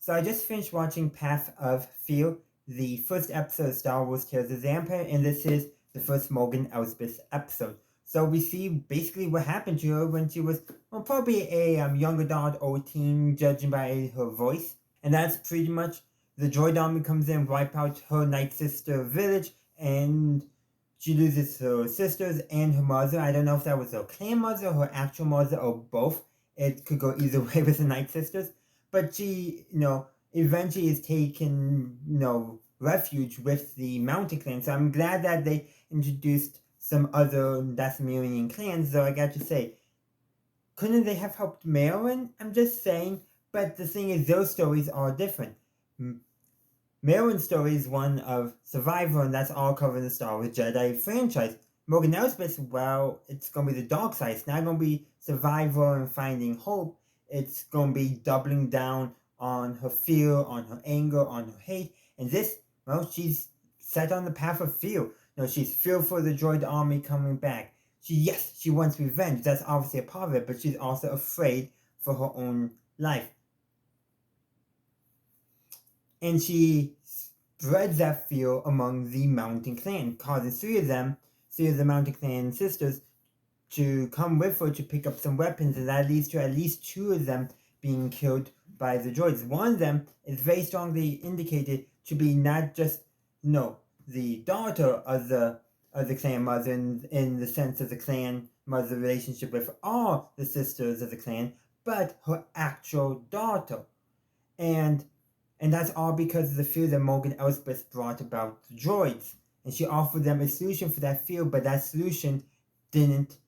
So I just finished watching Path of Fear, the first episode of Star Wars Tales of the Empire, and this is the first Mogan Elsbeth episode. So we see basically what happened to her when she was probably a young adult or teen, judging by her voice. And that's pretty much the droid army comes in, wipe out her Night Sister village, and she loses her sisters and her mother. I don't know if that was her clan mother, her actual mother, or both. It could go either way with the Night Sisters. But she, eventually is taken, refuge with the Mountain Clan. So I'm glad that they introduced some other Dathomirian clans, though I got to say, couldn't they have helped Marilyn? I'm just saying, but the thing is, those stories are different. Marilyn's story is one of survival, and that's all covered in the Star Wars Jedi franchise. Morgan Elsbeth, well, it's going to be the dark side. It's not going to be survival and finding hope. It's going to be doubling down on her fear, on her anger, on her hate. And this, well, she's set on the path of fear. She's fearful of the droid army coming back. She wants revenge. That's obviously a part of it, but she's also afraid for her own life. And she spreads that fear among the Mountain Clan, causing three of the Mountain Clan sisters, to come with her to pick up some weapons, and that leads to at least two of them being killed by the droids. One of them is very strongly indicated to be not just, the daughter of the clan mother in the sense of the clan mother relationship with all the sisters of the clan, but her actual daughter. And that's all because of the fear that Morgan Elsbeth brought about the droids. And she offered them a solution for that fear, but that solution didn't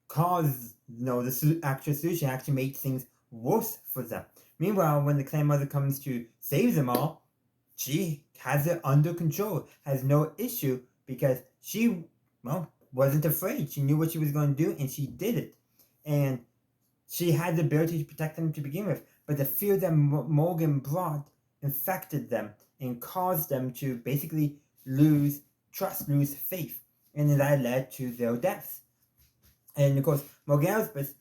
cause, the actual solution actually made things worse for them. Meanwhile, when the clan mother comes to save them all, she has it under control, has no issue, because she, wasn't afraid. She knew what she was going to do, and she did it. And she had the ability to protect them to begin with, but the fear that Morgan brought infected them and caused them to basically lose trust, lose faith, and that led to their deaths. And of course, Morgan Elsbeth,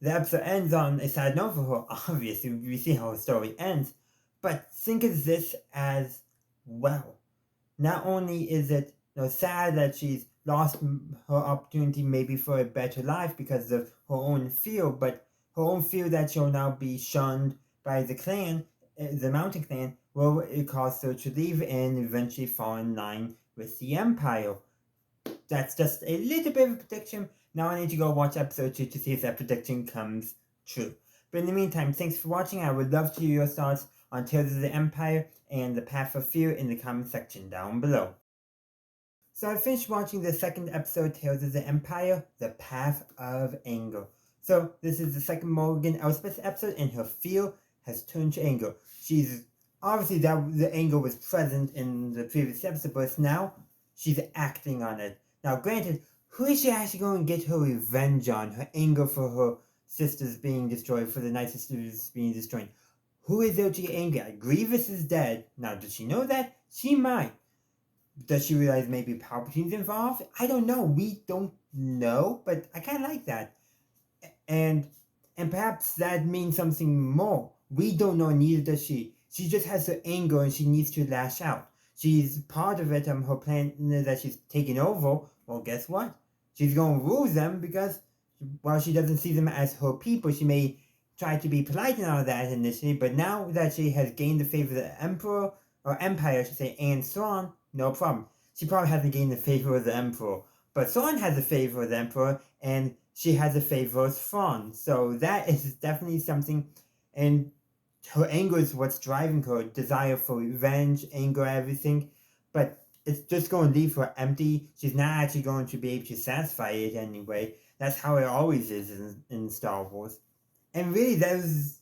the episode ends on a sad note for her. Obviously, we see how her story ends, but think of this as well. Not only is it sad that she's lost her opportunity maybe for a better life because of her own fear, but her own fear that she'll now be shunned by the clan, the Mountain Clan, will it cause her to leave and eventually fall in line with the Empire. That's just a little bit of a prediction. Now I need to go watch episode 2 to see if that prediction comes true. But in the meantime, thanks for watching. I would love to hear your thoughts on Tales of the Empire and the Path of Fear in the comment section down below. So I finished watching the second episode, Tales of the Empire, The Path of Anger. So this is the second Morgan Elsbeth episode, and her fear has turned to anger. She's obviously that the anger was present in the previous episode, but now she's acting on it. Now, granted, who is she actually going to get her revenge on? Her anger for her sisters being destroyed, for the Night Sisters being destroyed. Who is there to get angry at? Grievous is dead. Now, does she know that? She might. Does she realize maybe Palpatine's involved? I don't know. We don't know, but I kind of like that. And perhaps that means something more. We don't know, neither does she. She just has her anger and she needs to lash out. She's part of it, her plan that she's taking over. Well, guess what? She's going to rule them because, while she doesn't see them as her people, she may try to be polite and all that initially, but now that she has gained the favor of the Emperor, or Empire, I should say, and Thrawn, no problem. She probably hasn't gained the favor of the Emperor, but Thrawn has the favor of the Emperor, and she has the favor of Thrawn. So that is definitely something, and her anger is what's driving her desire for revenge, anger, everything, but it's just going to leave her empty. She's not actually going to be able to satisfy it anyway. That's how it always is in Star Wars. And really, there's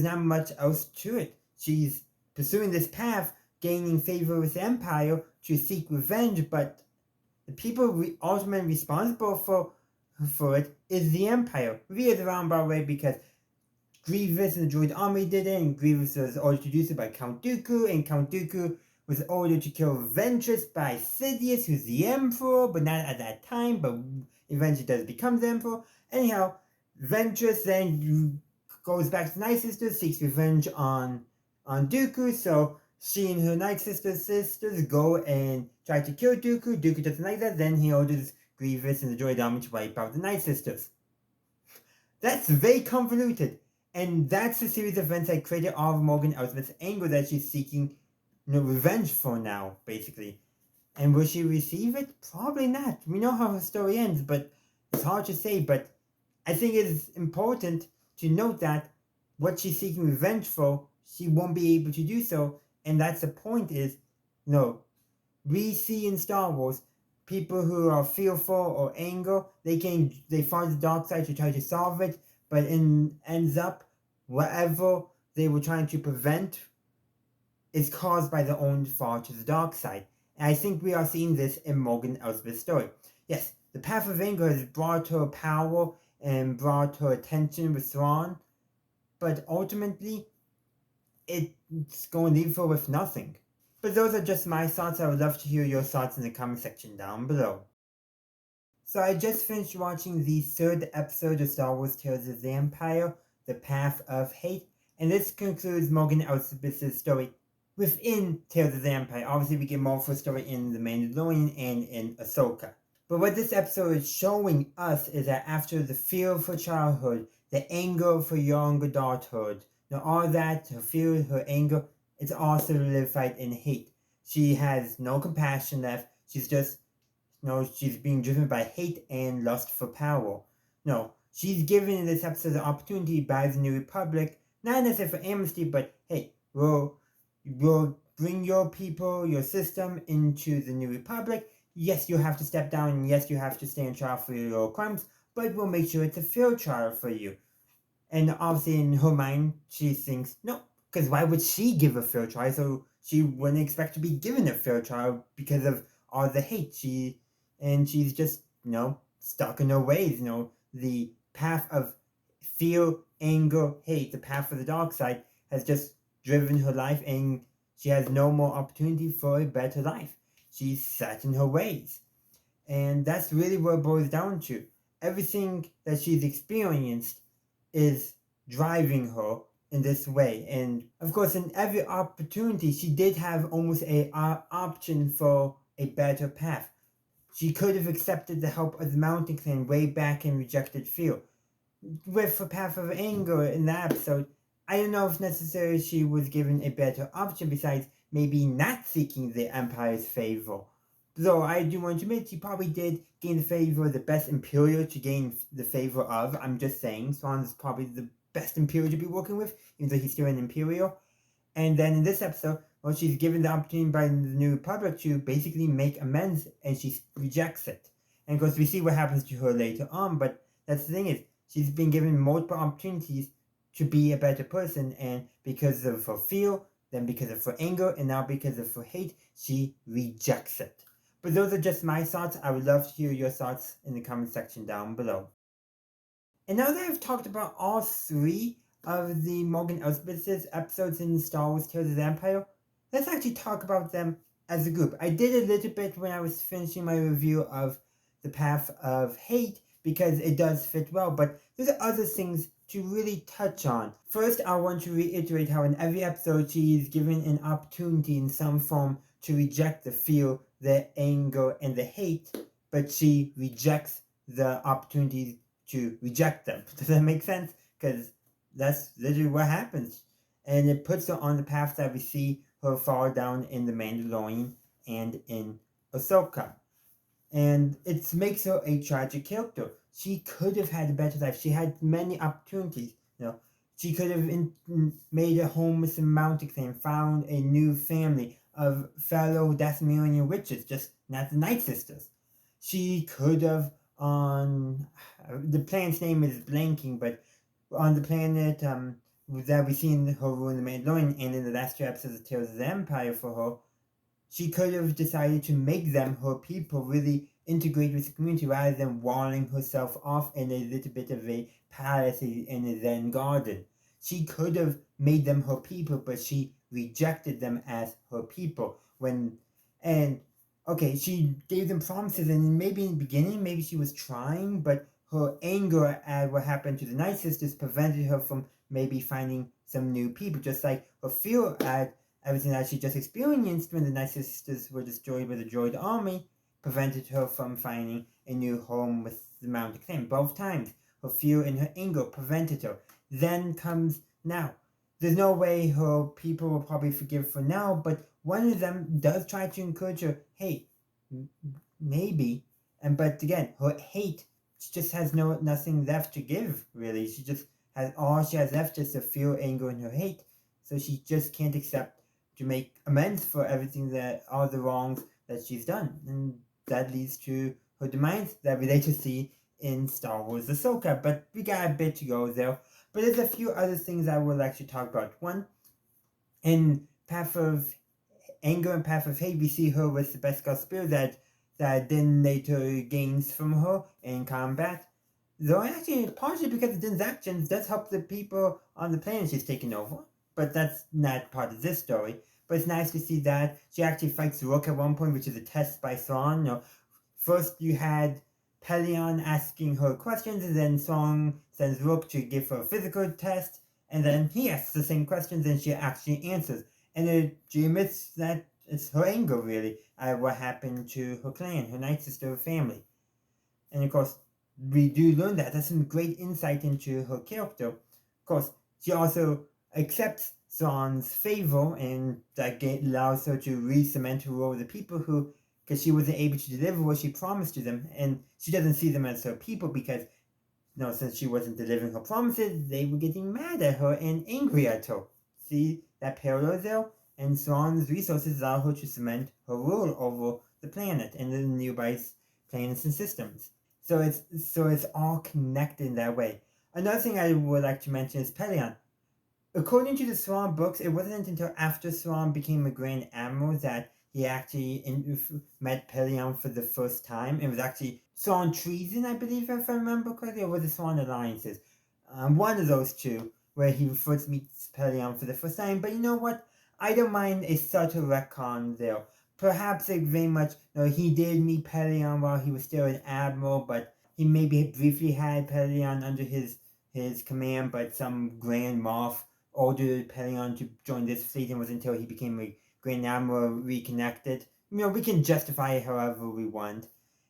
not much else to it. She's pursuing this path, gaining favor with the Empire to seek revenge, but the people ultimately responsible for it is the Empire. Via the roundabout way, because Grievous and the Droid Army did it, and Grievous was ordered to do so by Count Dooku, and Count Dooku was ordered to kill Ventress by Sidious, who's the Emperor, but not at that time, but eventually does become the Emperor. Anyhow, Ventress then goes back to the Night Sisters, seeks revenge on on Dooku, so she and her Night sisters go and try to kill Dooku. Dooku doesn't like that, then he orders Grievous and the Droid Army to wipe out the Night Sisters. That's very convoluted, and that's the series of events that created all of Mogan Elsbeth's anger that she's seeking revenge for now, basically. And will she receive it? Probably not. We know how her story ends, but it's hard to say. But I think it is important to note that what she's seeking revenge for, she won't be able to do so. And that's the point is, no, we see in Star Wars people who are fearful or anger, they find the dark side to try to solve it, but ends up whatever they were trying to prevent is caused by their own fall to the dark side. And I think we are seeing this in Mogan Elsbeth's story. Yes, the path of anger has brought her power and brought her attention with Thrawn, but ultimately, it's going to leave her with nothing. But those are just my thoughts. I would love to hear your thoughts in the comment section down below. So I just finished watching the third episode of Star Wars Tales of the Empire, The Path of Hate, and this concludes Mogan Elsbeth's story within Tales of the Empire. Obviously, we get more of her story in The Mandalorian and in Ahsoka. But what this episode is showing us is that after the fear of her childhood, the anger of her younger adulthood, all that, her fear, her anger, it's all solidified in hate. She has no compassion left. She's just, she's being driven by hate and lust for power. No, she's given in this episode the opportunity by the New Republic, not necessarily for amnesty, but hey, we'll bring your people, your system into the New Republic. Yes, you have to step down, and yes, you have to stay in trial for your crimes, but we'll make sure it's a fair trial for you. And obviously, in her mind, she thinks, no, because why would she give a fair trial? So she wouldn't expect to be given a fair trial because of all the hate. She's just, stuck in her ways. The path of fear, anger, hate, the path for the dark side has just driven her life, and she has no more opportunity for a better life. She's set in her ways. And that's really what it boils down to. Everything that she's experienced is driving her in this way. And of course, in every opportunity, she did have almost a option for a better path. She could have accepted the help of the Mountain Clan way back and rejected fear. With the path of anger in that episode, I don't know if necessarily she was given a better option besides maybe not seeking the Empire's favor. Though I do want to admit she probably did gain the favor of the best Imperial to gain the favor of. I'm just saying, Swan is probably the best Imperial to be working with, even though he's still an Imperial. And then in this episode, well, she's given the opportunity by the New Republic to basically make amends, and she rejects it. And of course, we see what happens to her later on, but that's the thing is, she's been given multiple opportunities to be a better person, and because of her fear, then because of her anger, and now because of her hate, she rejects it. But those are just my thoughts. I would love to hear your thoughts in the comment section down below. And now that I've talked about all three of the Mogan Elsbeth's episodes in Star Wars Tales of the Empire, let's actually talk about them as a group. I did a little bit when I was finishing my review of The Path of Hate because it does fit well, but there's other things to really touch on. First, I want to reiterate how in every episode she is given an opportunity in some form to reject the fear, the anger, and the hate, but she rejects the opportunity to reject them. Does that make sense? Because that's literally what happens. And it puts her on the path that we see her fall down in The Mandalorian and in Ahsoka. And it makes her a tragic character. She could have had a better life. She had many opportunities. She could have made a home with some Mountain Clan, found a new family of fellow Dathomirian witches, just not the Night Sisters. She could have on the planet's name is blanking, but on the planet that we see in her rule in the Mandalorian and in the last two episodes of Tales of the Empire for her, she could have decided to make them, her people, really integrate with the community rather than walling herself off in a little bit of a palace in a Zen garden. She could have made them her people, but she rejected them as her people. She gave them promises, and maybe in the beginning, maybe she was trying, but her anger at what happened to the Night Sisters prevented her from maybe finding some new people, just like Offee at everything that she just experienced when the Night Sisters were destroyed by the droid army prevented her from finding a new home with the Mountain Clan. Both times, her fear and her anger prevented her. Then comes now. There's no way her people will probably forgive for now, but one of them does try to encourage her, hey, maybe. But again, her hate, she just has nothing left to give, really. She just has all she has left just the fear, anger, and her hate. So she just can't accept to make amends for everything all the wrongs that she's done. And that leads to her demise that we later see in Star Wars Ahsoka. But we got a bit to go there. But there's a few other things I would like to talk about. One, in Path of Anger and Path of Hate, we see her with the Beskar spear that Din later gains from her in combat. Though actually, partially because of Din's actions, does help the people on the planet she's taken over. But that's not part of this story. But it's nice to see that she actually fights Rook at one point, which is a test by Thrawn. First you had Pelion asking her questions, and then Thrawn sends Rook to give her a physical test, and then he asks the same questions, and she actually answers. And she admits that it's her anger, really, at what happened to her clan, her Night Sister family. And of course, we do learn that. That's some great insight into her character. Of course, she also accepts Thrawn's favor, and that allows her to re-cement her role with the people who, because she wasn't able to deliver what she promised to them, and she doesn't see them as her people because, since she wasn't delivering her promises, they were getting mad at her and angry at her. See that parallel there? And Thrawn's resources allow her to cement her rule over the planet and the nearby planets and systems. So it's all connected in that way. Another thing I would like to mention is Pelion. According to the Thrawn books, it wasn't until after Thrawn became a Grand Admiral that he actually met Pelion for the first time. It was actually Thrawn Treason, I believe, if I remember correctly, or was it Thrawn Alliances? One of those two, where he first meets Pelion for the first time. But you know what? I don't mind a subtle retcon there. Perhaps it very much, he did meet Pelion while he was still an admiral, but he maybe briefly had Pelion under his command, but some Grand Moff ordered Pelion to join this fleet, and it was until he became a Grand Admiral reconnected. We can justify it however we want,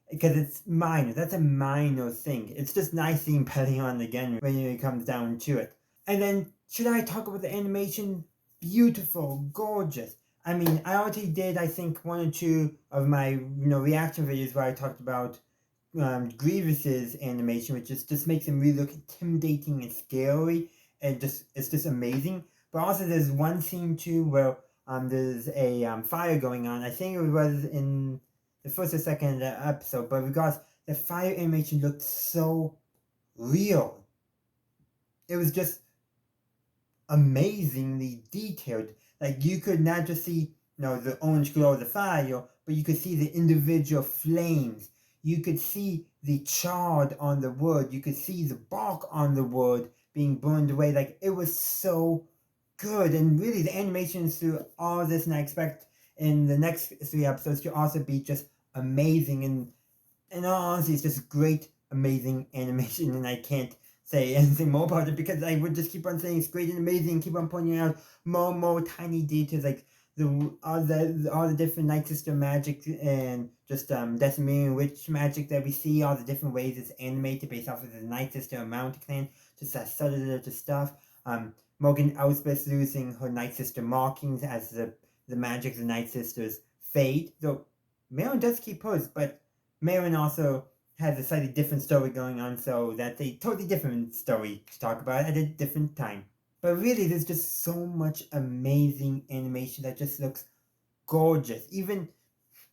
because it's minor. That's a minor thing. It's just nice seeing Pelion again when it comes down to it. And then, should I talk about the animation? Beautiful, gorgeous. I mean, I already did, I think, one or two of my, reaction videos where I talked about Grievous's animation, which just makes him really look intimidating and scary, and it's just amazing. But also, there's one scene too where there's a fire going on. I think it was in the first or second episode, but regardless, the fire animation looked so real. It was just amazingly detailed. Like, you could not just see, the orange glow of the fire, but you could see the individual flames. You could see the charred on the wood. You could see the bark on the wood being burned away. Like, it was so good. And really, the animations through all of this, and I expect in the next 3 episodes to also be just amazing. And in all honesty, it's just great, amazing animation, and I can't say anything more about it because I would just keep on saying it's great and amazing, keep on pointing out more tiny details, like all the different Night Sister magic and just Decimarian Witch magic that we see, all the different ways it's animated based off of the Night Sister and Mountain Clan, just that subtle little stuff. Mogan Elsbeth losing her Night Sister markings as the magic of the Night Sisters fade, though Marin does keep hers, but Marin also has a slightly different story going on, so that's a totally different story to talk about at a different time. But really, there's just so much amazing animation that just looks gorgeous. Even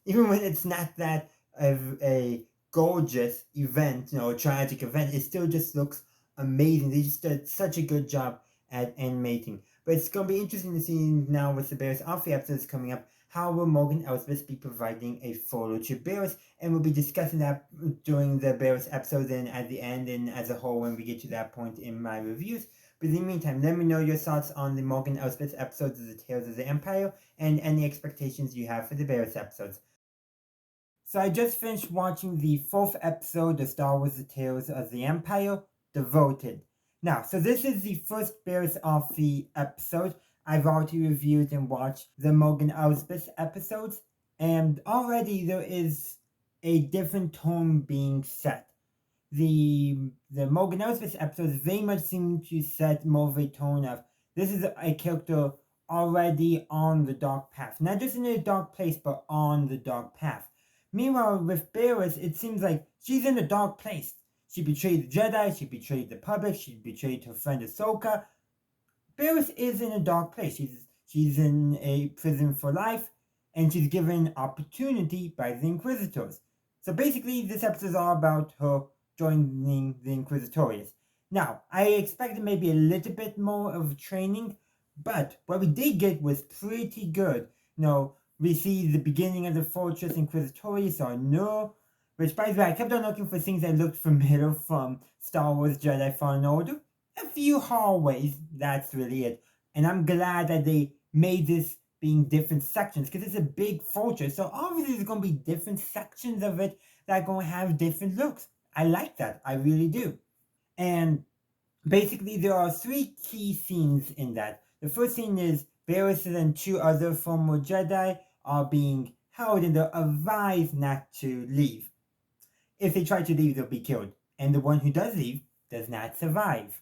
when it's not that of a gorgeous event, a tragic event, it still just looks amazing. They just did such a good job at animating. But it's going to be interesting to see now with the Barris Offee episodes coming up, how will Mogan Elsbeth be providing a follow to Barris, and we'll be discussing that during the Barris episodes and at the end and as a whole when we get to that point in my reviews. But in the meantime, let me know your thoughts on the Mogan Elsbeth episodes of the Tales of the Empire and any expectations you have for the Barris episodes. So I just finished watching the 4th episode of Star Wars The Tales of the Empire, Devoted. Now, so this is the first Barris Offee episode. I've already reviewed and watched the Mogan Elsbeth episodes, and already there is a different tone being set. The Mogan Elsbeth episodes very much seem to set more of a tone of this is a character already on the dark path. Not just in a dark place, but on the dark path. Meanwhile, with Barris, it seems like she's in a dark place. She betrayed the Jedi, she betrayed the public, she betrayed her friend Ahsoka. Barris is in a dark place. She's in a prison for life, and she's given opportunity by the Inquisitors. So basically, this episode is all about her joining the Inquisitorius. Now, I expected maybe a little bit more of training, but what we did get was pretty good. We see the beginning of the Fortress Inquisitorius or no, which by the way, I kept on looking for things that looked familiar from Star Wars Jedi Fallen Order. A few hallways, that's really it. And I'm glad that they made this being different sections because it's a big fortress. So obviously there's going to be different sections of it that are going to have different looks. I like that. I really do. And basically there are three key scenes in that. The first scene is Barris and two other former Jedi are being held and they're advised not to leave. If they try to leave, they'll be killed. And the one who does leave does not survive.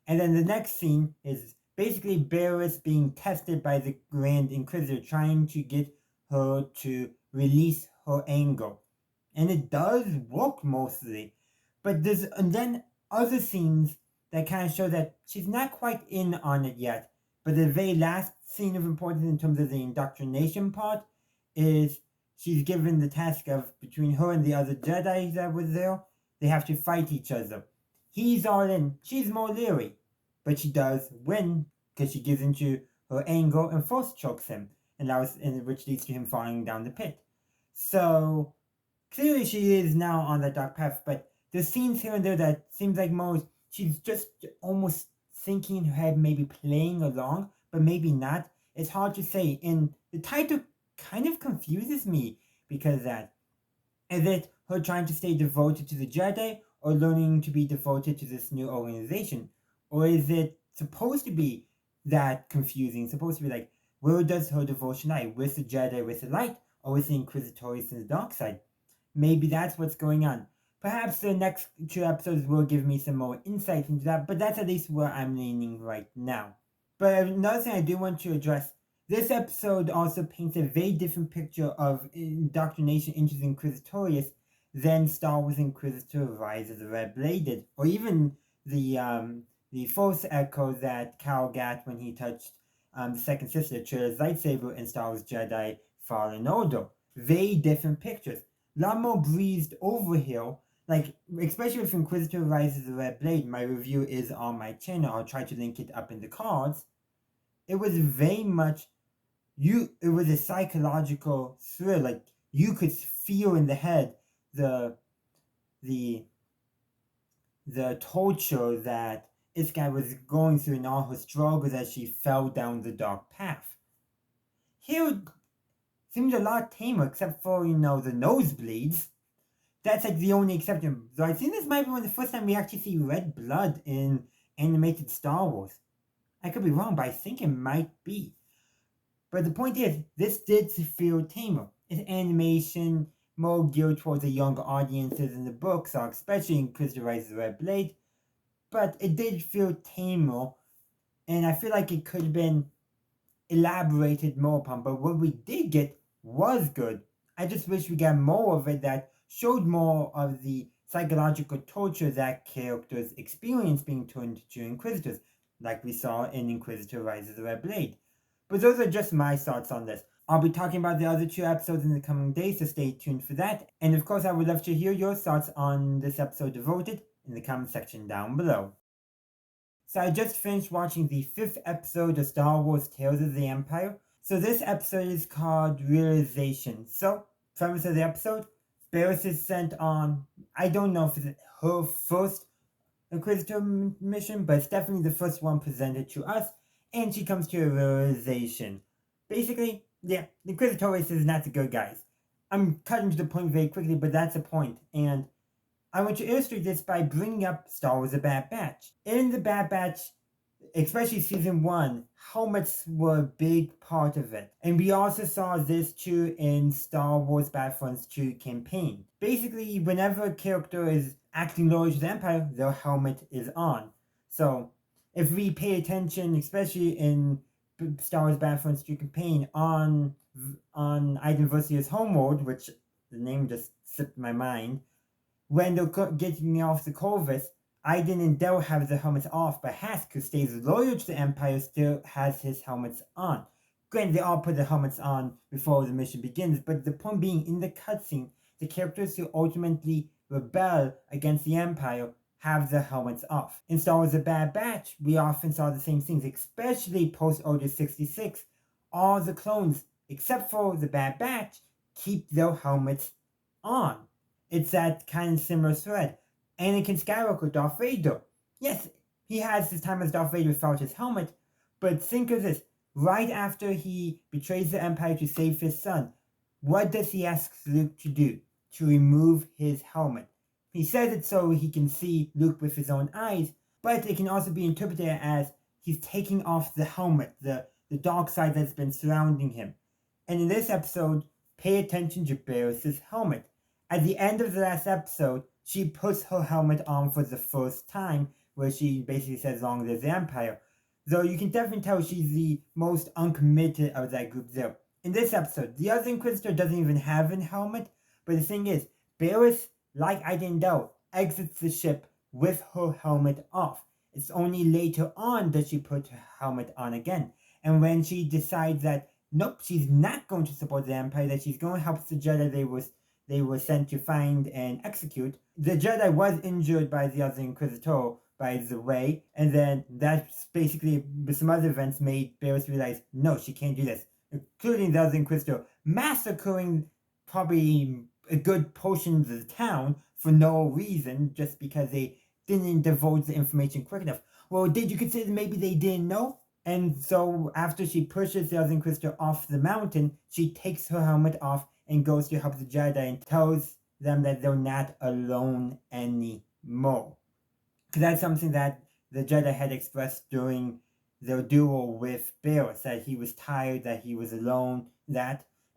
And then the next scene is basically Barris being tested by the Grand Inquisitor, trying to get her to release her anger. And it does work mostly. But there's and then other scenes that kind of show that she's not quite in on it yet. But the very last scene of importance in terms of the indoctrination part is she's given the task of between her and the other Jedi that was there, they have to fight each other. He's all in, she's more leery, but she does win because she gives into her anger and force chokes him, which leads to him falling down the pit. So clearly she is now on that dark path, but there's scenes here and there that seems like she's just almost thinking in her head, maybe playing along, but maybe not. It's hard to say. And the title kind of confuses me because of that. Is it her trying to stay devoted to the Jedi or learning to be devoted to this new organization? Or is it supposed to be that confusing? Supposed to be like, where does her devotion lie? With the Jedi, with the light, or with the Inquisitorius in the dark side? Maybe that's what's going on. Perhaps the next two episodes will give me some more insight into that, but that's at least where I'm leaning right now. But another thing I do want to address, this episode also paints a very different picture of indoctrination into the Inquisitorius than Star Wars Inquisitor Rise of the Red Blade did, or even the Force echo that Cal got when he touched the second sister, Trilla's lightsaber in Star Wars Jedi Fallen Order. Very different pictures. A lot more breezed over here, like especially with Inquisitor Rise of the Red Blade. My review is on my channel. I'll try to link it up in the cards. It was very much it was a psychological thrill. Like you could feel in the head the torture that this guy was going through and all her struggles as she fell down the dark path. Here it seems a lot tamer, except for, the nosebleeds. That's like the only exception. So I think this might be one of the first time we actually see red blood in animated Star Wars. I could be wrong, but I think it might be. But the point is, this did feel tamer. Its animation more geared towards the younger audiences in the books, or especially in Inquisitor Rise of the Red Blade. But it did feel tamer, and I feel like it could have been elaborated more upon. But what we did get was good. I just wish we got more of it that showed more of the psychological torture that characters experience being turned into Inquisitors, like we saw in Inquisitor Rise of the Red Blade. But those are just my thoughts on this. I'll be talking about the other two episodes in the coming days, so stay tuned for that. And of course, I would love to hear your thoughts on this episode devoted in the comment section down below. So I just finished watching the 5th episode of Star Wars Tales of the Empire. So this episode is called Realization. So, premise of the episode, Barris is sent on, I don't know if it's her first Inquisitor mission, but it's definitely the first one presented to us, and she comes to a realization. Basically, yeah, the Inquisitorius is not the good guys. I'm cutting to the point very quickly, but that's the point. And I want to illustrate this by bringing up Star Wars: The Bad Batch. In The Bad Batch, especially season 1, helmets were a big part of it. And we also saw this too in Star Wars Battlefront 2 campaign. Basically, whenever a character is acting loyal to the Empire, their helmet is on. So, if we pay attention, especially in Star Wars Battlefront 2 campaign, on Iden Versier's homeworld, which the name just slipped my mind, when they're getting off the Corvus, Iden and Del have their helmets off, but Hask, who stays loyal to the Empire, still has his helmets on. Granted, they all put their helmets on before the mission begins, but the point being, in the cutscene, the characters who ultimately rebel against the Empire have their helmets off. In Star Wars: The Bad Batch, we often saw the same things, especially post-Order 66. All the clones, except for the Bad Batch, keep their helmets on. It's that kind of similar thread. Anakin Skywalker, Darth Vader. Yes, he has his time as Darth Vader without his helmet, but think of this. Right after he betrays the Empire to save his son, what does he ask Luke to do? To remove his helmet. He says it so he can see Luke with his own eyes, but it can also be interpreted as he's taking off the helmet, the dark side that's been surrounding him. And in this episode, pay attention to Barris' helmet. At the end of the last episode, she puts her helmet on for the first time, where she basically says, long live the Empire. Though you can definitely tell she's the most uncommitted of that group there. In this episode, the other Inquisitor doesn't even have a helmet, but the thing is, Barris, like Iden Del, exits the ship with her helmet off. It's only later on that she puts her helmet on again. And when she decides that, nope, she's not going to support the Empire, that she's going to help the Jedi they were sent to find and execute. The Jedi was injured by the other Inquisitor, by the way, and then that's basically, with some other events, made Barris realize, no, she can't do this, including the other Inquisitor, massacring probably a good portion of the town for no reason, just because they didn't divulge the information quick enough. Well, did you consider maybe they didn't know? And so after she pushes the other Inquisitor off the mountain, she takes her helmet off and goes to help the Jedi and tells them that they're not alone anymore. Because that's something that the Jedi had expressed during their duel with Barris, that he was tired, that he was alone,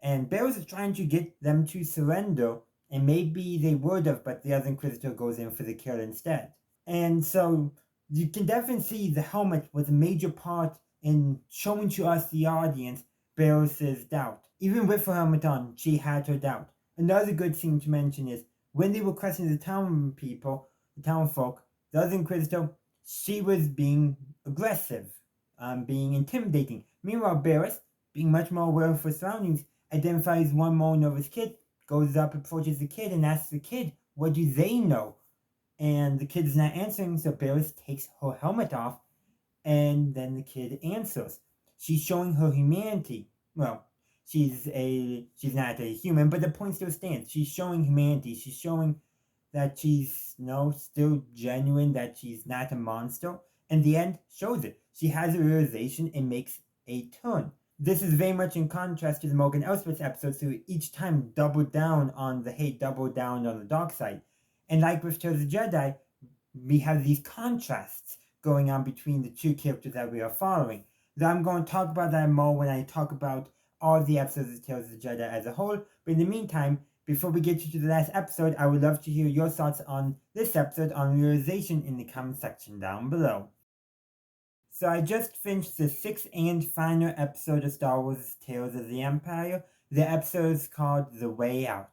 and Barris is trying to get them to surrender, and maybe they would have, but the other Inquisitor goes in for the kill instead. And so you can definitely see the helmet was a major part in showing to us, the audience, Barris's doubt. Even with her helmet on, she had her doubt. Another good thing to mention is, when they were questioning the town folk, the other Inquisitor, she was being aggressive, being intimidating. Meanwhile, Barris, being much more aware of her surroundings, identifies one more nervous kid, goes up, approaches the kid, and asks the kid, what do they know? And the kid's not answering, so Barris takes her helmet off, and then the kid answers. She's showing her humanity. Well, she's not a human, but the point still stands. She's showing humanity. She's showing that she's still genuine, that she's not a monster. And the end shows it. She has a realization and makes a turn. This is very much in contrast to the Mogan Elsbeth episodes, who each time double down on the hate, double down on the dark side. And like with Tales of the Jedi, we have these contrasts going on between the two characters that we are following. Though I'm going to talk about that more when I talk about all the episodes of Tales of the Jedi as a whole. But in the meantime, before we get to the last episode, I would love to hear your thoughts on this episode on realization in the comment section down below. So I just finished the 6th and final episode of Star Wars Tales of the Empire. The episode is called The Way Out.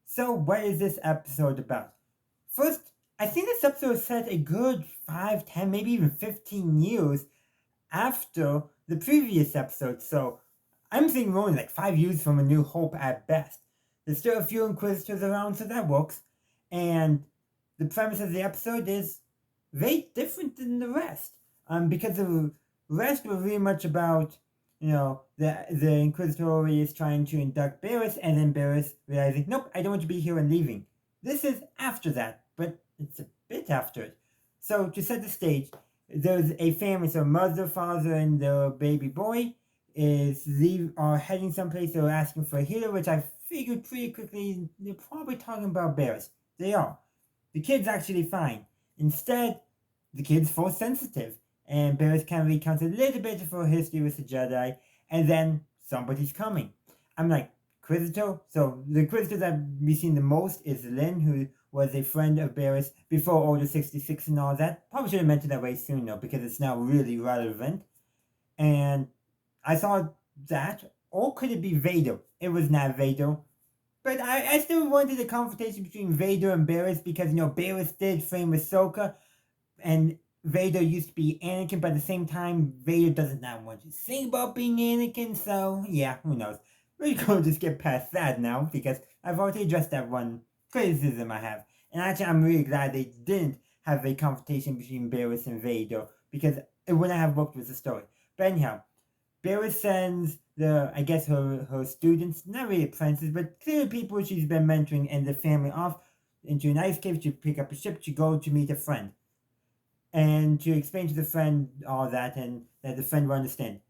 So what is this episode about? First, I think this episode is set a good 5, 10, maybe even 15 years after the previous episode. So I'm thinking we're only like 5 years from A New Hope at best. There's still a few Inquisitors around, so that works. And the premise of the episode is very different than the rest. Because the rest were really much about, the Inquisitor is trying to induct Barris, and then Barris realizing, nope, I don't want to be here, and leaving. This is after that, but it's a bit after it. So to set the stage, there's a family, so mother, father, and their baby boy are heading someplace. They're asking for a healer, which I figured pretty quickly they're probably talking about Barris. They are. the kid's actually fine. Instead, the kid's force sensitive, and Barris kind of recounts a little bit of her history with the Jedi, and then somebody's coming. I'm like, Quizito? So the Quizito that we've seen the most is Lynn, who was a friend of Barris before Order 66 and all that. Probably should have mentioned that way soon though, because it's now really relevant. And I saw that, or could it be Vader? It was not Vader. But I still wanted a confrontation between Vader and Barris because, Barris did frame Ahsoka, and Vader used to be Anakin, but at the same time, Vader doesn't not want to think about being Anakin, so yeah, who knows. We're going to just get past that now because I've already addressed that one criticism I have. And actually, I'm really glad they didn't have a confrontation between Barris and Vader because it wouldn't have worked with the story. But anyhow, Barris sends her students, not really apprentices, but clearly people she's been mentoring and the family off into an ice cave to pick up a ship to go to meet a friend. And to explain to the friend all that and that the friend will understand.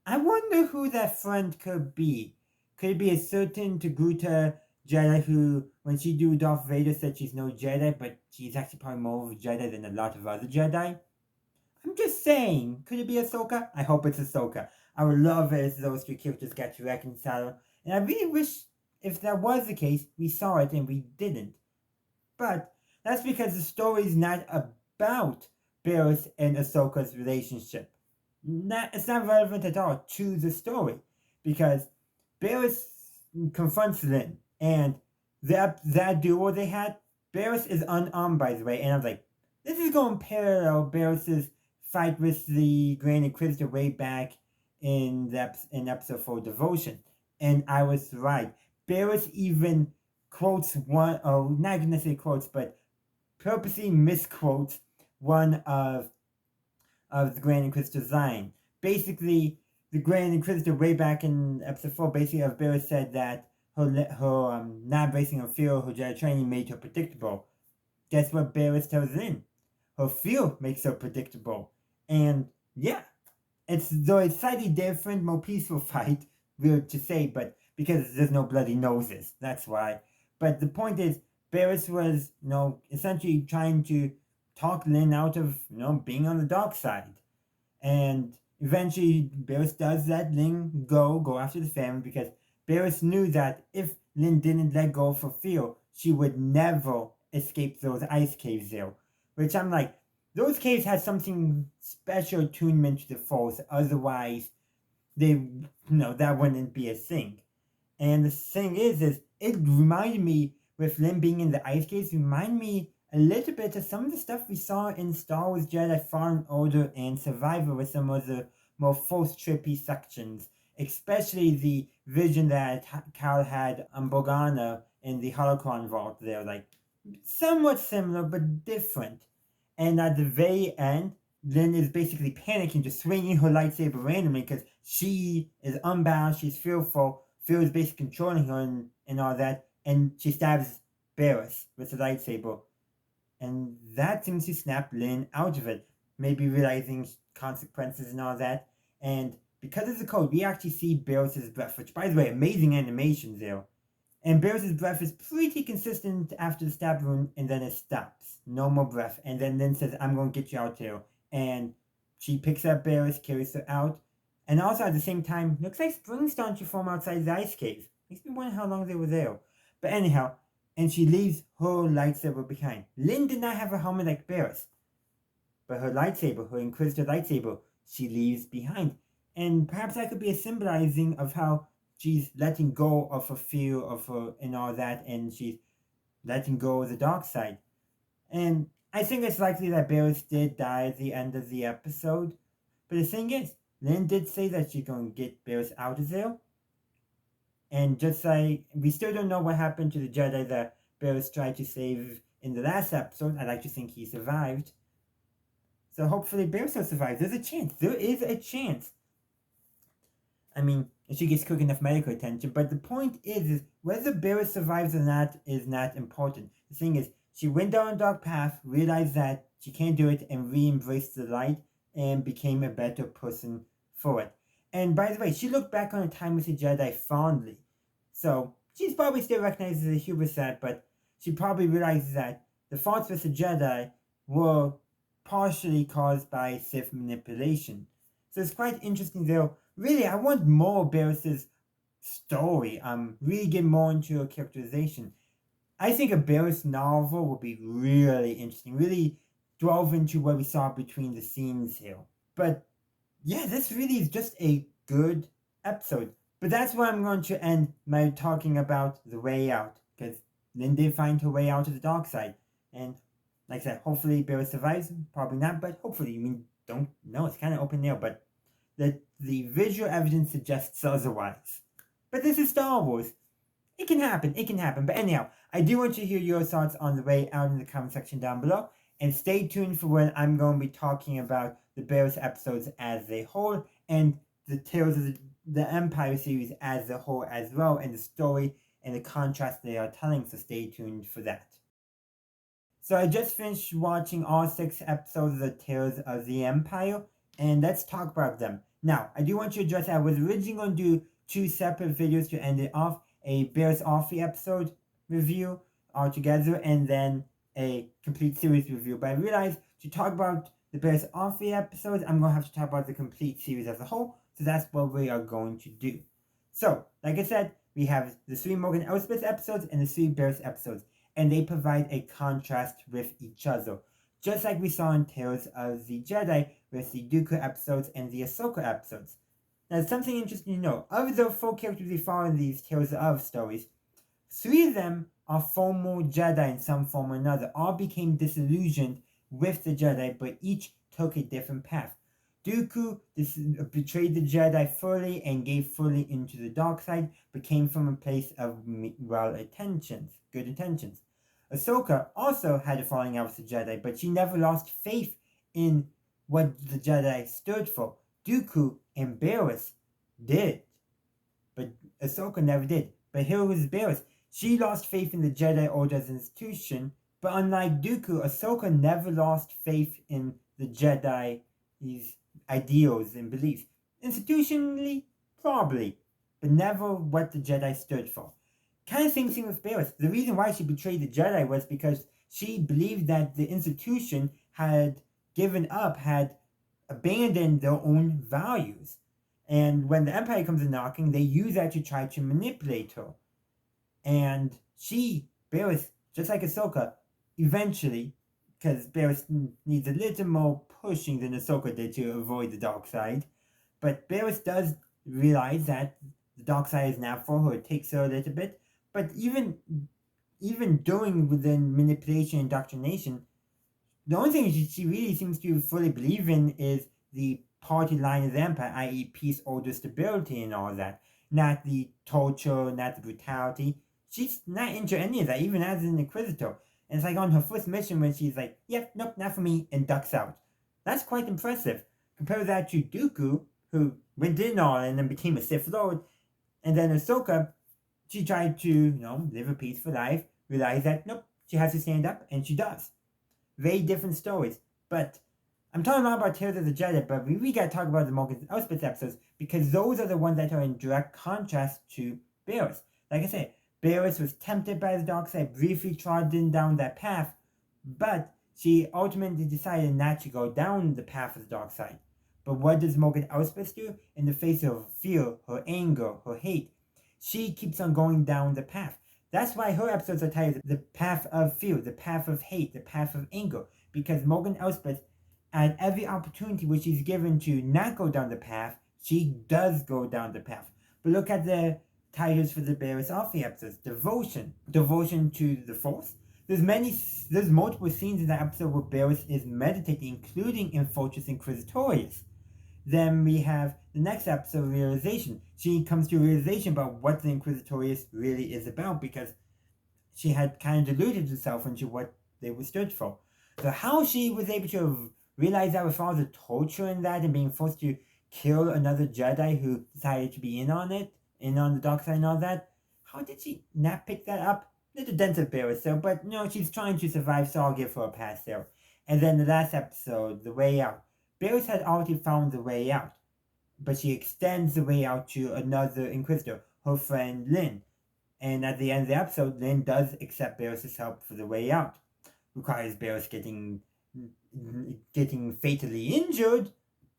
I wonder who that friend could be. Could it be a certain Taguta Jedi who, when she do Darth Vader, said she's no Jedi, but she's actually probably more of a Jedi than a lot of other Jedi? I'm just saying, could it be Ahsoka? I hope it's Ahsoka. I would love it if those two characters got to reconcile. And I really wish, if that was the case, we saw it and we didn't. But that's because the story is not about Barris and Ahsoka's relationship. It's not relevant at all to the story. Because Barris confronts Lynn, and that duo they had, Barris is unarmed, by the way, and I was like, this is going parallel Barris's fight with the Grand Inquisitor way back in episode 4 Devotion. And I was right. Barris even quotes one, or not necessarily quotes, but purposely misquotes one of the Grand Inquisitor's line. Basically, the Grand Inquisitor way back in episode 4, basically, of Barris said that her not embracing her fear, her Jedi training made her predictable. Guess what Barris tells Lynn? Her fear makes her predictable. And yeah, it's a slightly different, more peaceful fight, weird to say, but because there's no bloody noses, that's why. But the point is, Barris was, essentially trying to talk Lynn out of, being on the dark side. And eventually, Barris does let Lynn go after the family, because Barris knew that if Lynn didn't let go of her fear, she would never escape those ice caves there. Which I'm like, those caves had something special attunement to the Force, otherwise, that wouldn't be a thing. And the thing is it reminded me, with Lynn being in the ice caves, reminded me a little bit of some of the stuff we saw in Star Wars Jedi Fallen Order and Survivor with some of the more Force trippy sections. Especially the vision that Cal had on Bogana in the Holocron Vault there. Like, somewhat similar, but different. And at the very end, Lynn is basically panicking, just swinging her lightsaber randomly because she is unbound, she's fearful, fear is basically controlling her and all that, and she stabs Barris with the lightsaber. And that seems to snap Lynn out of it, maybe realizing consequences and all that. And because of the code, we actually see Barris's breath, which, by the way, amazing animation there. And Barris's breath is pretty consistent after the stab wound, and then it stops. No more breath. And then Lynn says, I'm going to get you out here. And she picks up Barris, carries her out. And also at the same time, looks like spring starting to form outside the ice cave. Makes me wonder how long they were there. But anyhow, and she leaves her lightsaber behind. Lynn did not have a helmet like Barris. But her lightsaber, her Inquisitor lightsaber, she leaves behind. And perhaps that could be a symbolizing of how she's letting go of her fear of her and all that, and she's letting go of the dark side. And I think it's likely that Barris did die at the end of the episode. But the thing is, Lynn did say that she's going to get Barris out of there. And just like, we still don't know what happened to the Jedi that Barris tried to save in the last episode. I like to think he survived. So hopefully Barris will survive. There's a chance. There is a chance. I mean, if she gets quick enough medical attention. But the point is whether Barris survives or not is not important. The thing is, she went down a dark path, realized that she can't do it, and re-embraced the light, and became a better person for it. And by the way, she looked back on her time with the Jedi fondly. So, she's probably still recognized as a hubrisat, but she probably realizes that the faults with the Jedi were partially caused by Sith manipulation. So it's quite interesting though. Really, I want more of Barris's story. Really get more into her characterization. I think a Barris novel would be really interesting. Really delve into what we saw between the scenes here. But yeah, this really is just a good episode. But that's where I'm going to end my talking about the way out, because Lynn did find her way out of the dark side. And like I said, hopefully Barris survives. Probably not, but hopefully. I mean, don't know. It's kind of open there, but the visual evidence suggests otherwise. But this is Star Wars. It can happen. It can happen. But anyhow, I do want to hear your thoughts on the way out in the comment section down below. And stay tuned for when I'm going to be talking about the Barris episodes as a whole and the Tales of the Empire series as a whole as well, and the story and the contrast they are telling. So stay tuned for that. So I just finished watching all 6 episodes of the Tales of the Empire, and let's talk about them. Now, I do want to address that I was originally going to do 2 separate videos to end it off. A Barris Offee episode review altogether, and then a complete series review. But I realized to talk about the Barris Offee episodes, I'm going to have to talk about the complete series as a whole. So that's what we are going to do. So, like I said, we have the 3 Mogan Elsbeth episodes and the 3 Barris episodes. And they provide a contrast with each other. Just like we saw in Tales of the Jedi with the Dooku episodes and the Ahsoka episodes. Now, something interesting to know. Of the 4 characters we follow in these Tales of stories, 3 of them are former Jedi in some form or another. All became disillusioned with the Jedi, but each took a different path. Dooku betrayed the Jedi fully and gave fully into the dark side, but came from a place of good intentions. Ahsoka also had a falling out with the Jedi, but she never lost faith in what the Jedi stood for. Dooku and Barris did, but Ahsoka never did. But here was Barris. She lost faith in the Jedi Order as an institution, but unlike Dooku, Ahsoka never lost faith in the Jedi's ideals and beliefs. Institutionally, probably, but never what the Jedi stood for. Kind of same thing with Barris. The reason why she betrayed the Jedi was because she believed that the institution had given up, had abandoned their own values. And when the Empire comes in knocking, they use that to try to manipulate her. And Barris, just like Ahsoka, eventually, because Barris needs a little more pushing than Ahsoka did to avoid the dark side, but Barris does realize that the dark side is now for her. It takes her a little bit, but even doing within manipulation and indoctrination, the only thing she really seems to fully believe in is the party line of the Empire, i.e. peace, order, stability, and all that. Not the torture, not the brutality. She's not into any of that, even as an Inquisitor. And it's like on her first mission when she's like, yep, nope, not for me, and ducks out. That's quite impressive. Compare that to Dooku, who went in all and then became a Sith Lord. And then Ahsoka, she tried to, live a peaceful life, realize that, nope, she has to stand up, and she does. Very different stories. But I'm talking a lot about Tales of the Jedi, but we gotta talk about the Mogan Elsbeth episodes, because those are the ones that are in direct contrast to Barris. Like I said, Barris was tempted by the dark side, briefly trodden down that path, but she ultimately decided not to go down the path of the dark side. But what does Mogan Elsbeth do? In the face of fear, her anger, her hate, she keeps on going down the path. That's why her episodes are titled The Path of Fear, The Path of Hate, The Path of Anger, because Mogan Elsbeth, at every opportunity which she's given to not go down the path, she does go down the path. But look at the titles for the Barris Offee episodes. Devotion to the Force. There's multiple scenes in that episode where Barris is meditating, including in Fortress Inquisitorius. Then we have the next episode, Realization. She comes to a realization about what the Inquisitorius really is about, because she had kind of deluded herself into what they were stood for. So how she was able to realize that with all the torture and that, and being forced to kill another Jedi who decided to be in on the dark side and all that, how did she not pick that up? Little dent of Barris there, but she's trying to survive, so I'll give her a pass there. And then the last episode, The Way Out. Barris had already found the way out, but she extends the way out to another Inquisitor, her friend Lynn. And at the end of the episode, Lynn does accept Barris' help for the way out. requires Barris getting fatally injured,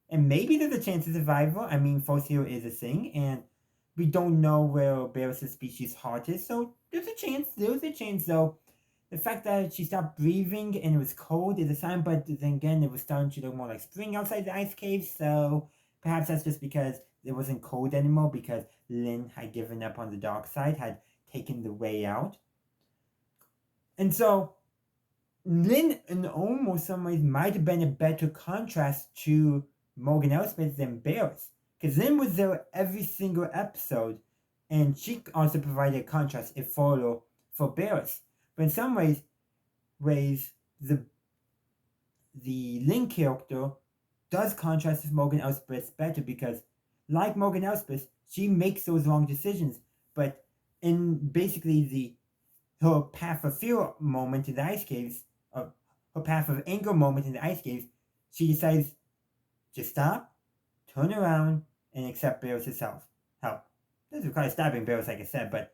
and maybe there's a chance of survival. I mean, force heal is a thing, and we don't know where Barris' species' heart is, so there's a chance. There's a chance, though. The fact that she stopped breathing and it was cold is a sign, but then again, it was starting to look more like spring outside the ice cave, so perhaps that's just because it wasn't cold anymore, because Lynn had given up on the dark side, had taken the way out. And so, Lynn, in almost some ways, might have been a better contrast to Mogan Elsbeth than Barris, because Lynn was there every single episode, and she also provided a contrast, if for Barris. But in some ways, the Lynn character does contrast with Mogan Elsbeth better, because, like Mogan Elsbeth, she makes those wrong decisions, but in basically her path of fear moment in the ice caves, or her path of anger moment in the ice caves, she decides to stop, turn around, and accept Barris' help. This requires stabbing Barris, like I said, but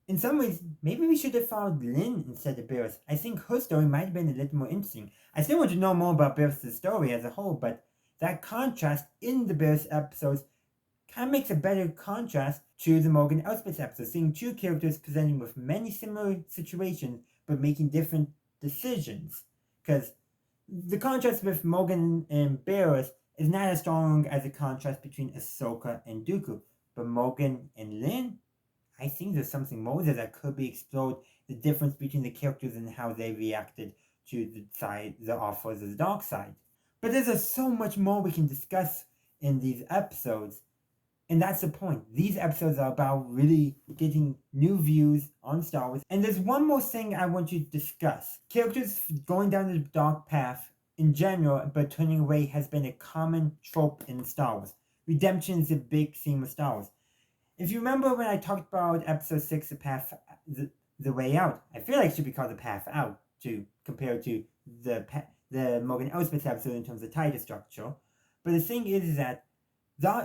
in some ways, maybe we should have followed Lynn instead of Barris. I think her story might have been a little more interesting. I still want to know more about Barris' story as a whole, but that contrast in the Barris episodes kind of makes a better contrast to the Mogan Elsbeth episode, seeing two characters presenting with many similar situations but making different decisions. Because the contrast with Mogan and Barris is not as strong as the contrast between Ahsoka and Dooku, but Mogan and Lynn, I think there's something more there that could be explored, the difference between the characters and how they reacted to the offers of the dark side. But there's so much more we can discuss in these episodes, and that's the point. These episodes are about really getting new views on Star Wars. And there's one more thing I want you to discuss. Characters going down the dark path in general, but turning away, has been a common trope in Star Wars. Redemption is a big theme of Star Wars. If you remember when I talked about episode 6, the Way Out, I feel like it should be called The Path Out, to compare to the Mogan Elsbeth episode in terms of title structure. But the thing is that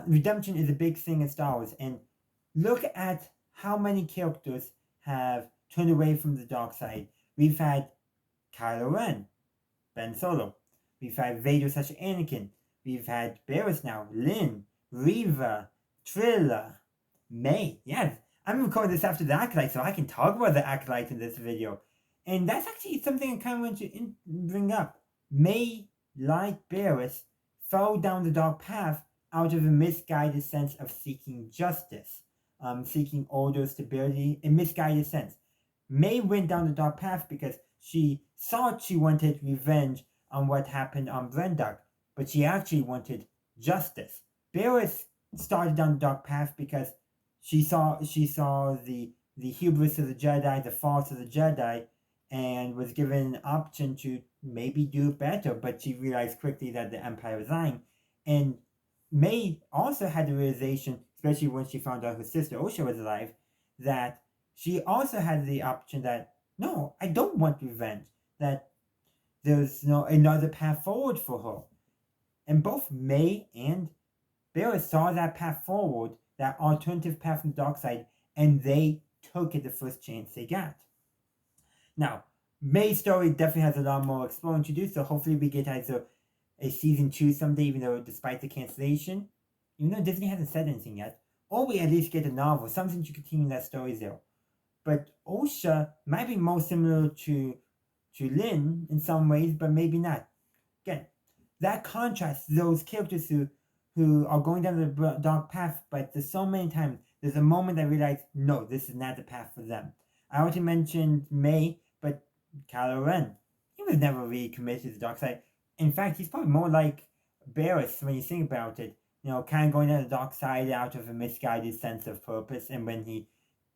redemption is a big thing in Star Wars, and look at how many characters have turned away from the dark side. We've had Kylo Ren, Ben Solo. We've had Vader / Anakin. We've had Barris now, Lynn, Reva, Trilla, May. Yeah, I'm recording this after the Acolyte, so I can talk about the Acolyte in this video. And that's actually something I kind of want to bring up. May, like Barris, fell down the dark path out of a misguided sense of seeking justice, seeking order, stability, a misguided sense. May went down the dark path because she thought she wanted revenge on what happened on Brendark, but she actually wanted justice. Barris started down the dark path because she saw the hubris of the Jedi, the faults of the Jedi, and was given an option to maybe do better, but she realized quickly that the Empire was lying. And May also had the realization, especially when she found out her sister Osha was alive, that she also had the option that, no, I don't want revenge, that there's no another path forward for her. And both May and Barris saw that path forward, that alternative path from the dark side, and they took it the first chance they got. Now, May's story definitely has a lot more exploring to do, so hopefully we get either a season 2 someday, even though despite the cancellation, even though Disney hasn't said anything yet, or we at least get a novel, something to continue that story there. But Osha might be more similar to Lynn in some ways, but maybe not. Again, that contrast, those characters who are going down the dark path, but there's so many times, there's a moment I realize, no, this is not the path for them. I already mentioned May, but Kylo Ren, he was never really committed to the dark side. In fact, he's probably more like Barris when you think about it. You know, kind of going down the dark side out of a misguided sense of purpose, and when he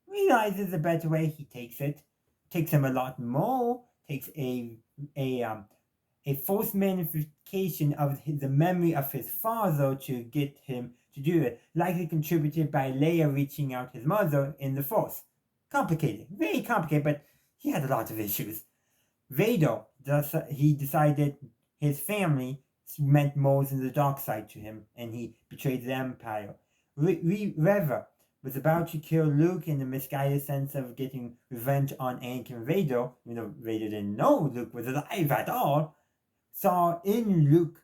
realizes a better way, he takes it. Takes him a lot more. Takes a forced manifestation of the memory of his father to get him to do it, likely contributed by Leia reaching out his mother in the Force. Complicated, very complicated, but he had a lot of issues. Vader, he decided his family meant more than the dark side to him, and he betrayed the Empire. Reva, was about to kill Luke in the misguided sense of getting revenge on Anakin Vader, even though Vader didn't know Luke was alive at all, saw in Luke,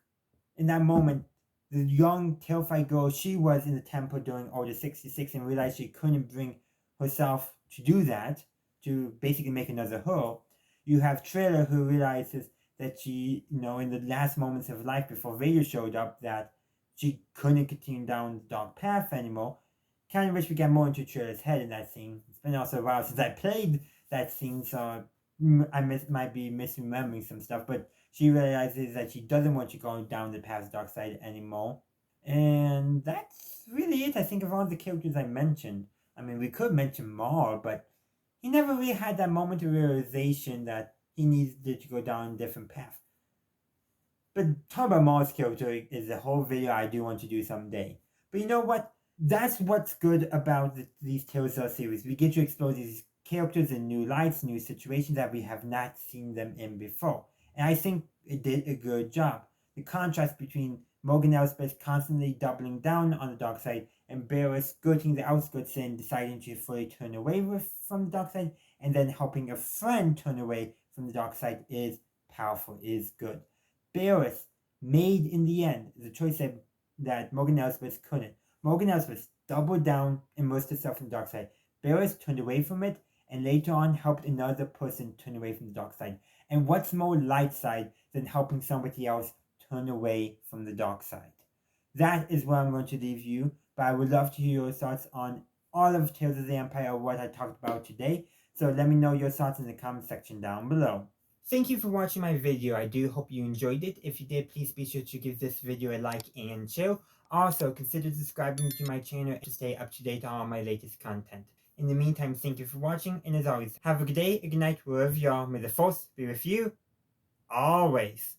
in that moment, the young, terrified girl she was in the temple during Order 66 and realized she couldn't bring herself to do that, to basically make another her. You have Trailer who realizes that she, in the last moments of life before Vader showed up, that she couldn't continue down the dark path anymore. Kind of wish we get more into Trailer's head in that scene. It's been also a while since I played that scene, so I might be misremembering some stuff, but she realizes that she doesn't want to go down the path of the dark side anymore. And that's really it, I think, of all the characters I mentioned. I mean, we could mention more, but he never really had that moment of realization that he needed to go down a different path. But talking about Maul's character is a whole video I do want to do someday. But you know what? That's what's good about these Tales series. We get to explore these characters in new lights, new situations that we have not seen them in before. And I think it did a good job. The contrast between Mogan and Elsbeth constantly doubling down on the dark side and Barris skirting the outskirts and deciding to fully turn away from the dark side and then helping a friend turn away from the dark side is powerful, is good. Barris made in the end the choice that Mogan and Elsbeth couldn't. Mogan and Elsbeth doubled down, immersed herself in the dark side. Barris turned away from it and later on helped another person turn away from the dark side. And what's more light side than helping somebody else turn away from the dark side? That is where I'm going to leave you, but I would love to hear your thoughts on all of Tales of the Empire, what I talked about today. So let me know your thoughts in the comment section down below. Thank you for watching my video. I do hope you enjoyed it. If you did, please be sure to give this video a like and share. Also, consider subscribing to my channel to stay up to date on all my latest content. In the meantime, thank you for watching, and as always, have a good day, a good night, wherever you are. May the Force be with you, always.